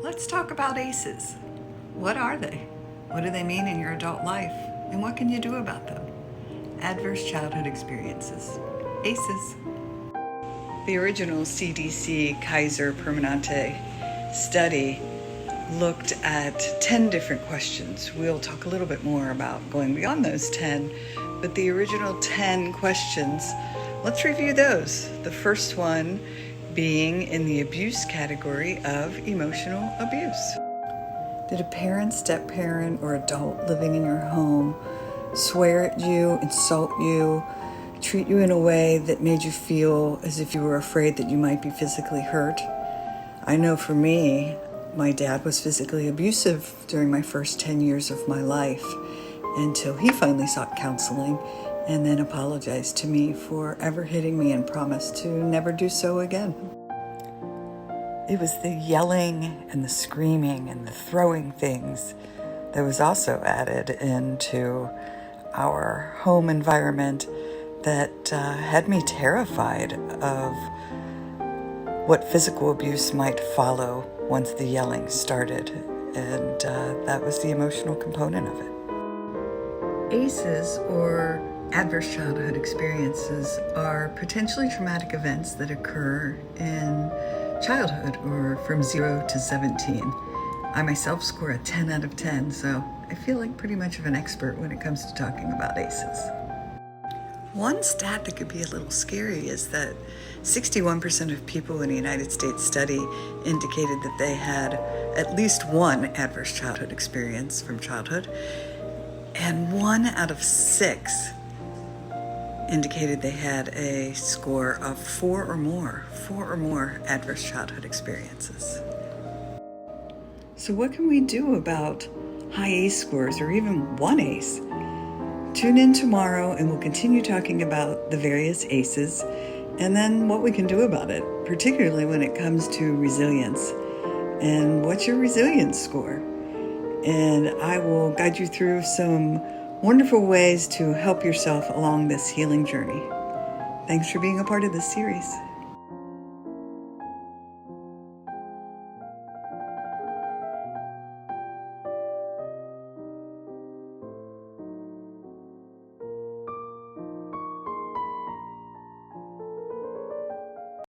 Let's talk about ACEs. What are they? What do they mean in your adult life? And what can you do about them? Adverse childhood experiences. ACEs. The original CDC Kaiser Permanente study looked at 10 different questions. We'll talk a little bit more about going beyond those 10, but the original 10 questions, let's review those. The first one being in the abuse category of emotional abuse. Did a parent, step-parent, or adult living in your home swear at you, insult you, treat you in a way that made you feel as if you were afraid that you might be physically hurt? I know for me, my dad was physically abusive during my first 10 years of my life until he finally sought counseling and then apologized to me for ever hitting me and promised to never do so again. It was the yelling and the screaming and the throwing things that was also added into our home environment that had me terrified of what physical abuse might follow once the yelling started, and that was the emotional component of it. ACEs, or adverse childhood experiences, are potentially traumatic events that occur in childhood or from 0 to 17. I myself score a 10 out of 10, so I feel like pretty much of an expert when it comes to talking about ACEs. One stat that could be a little scary is that 61% of people in the United States study indicated that they had at least one adverse childhood experience from childhood, and 1 out of 6 indicated they had a score of 4 or more adverse childhood experiences. So what can we do about high ACE scores or even 1 ACE? Tune in tomorrow and we'll continue talking about the various ACEs and then what we can do about it, particularly when it comes to resilience. And what's your resilience score? And I will guide you through some wonderful ways to help yourself along this healing journey. Thanks for being a part of this series.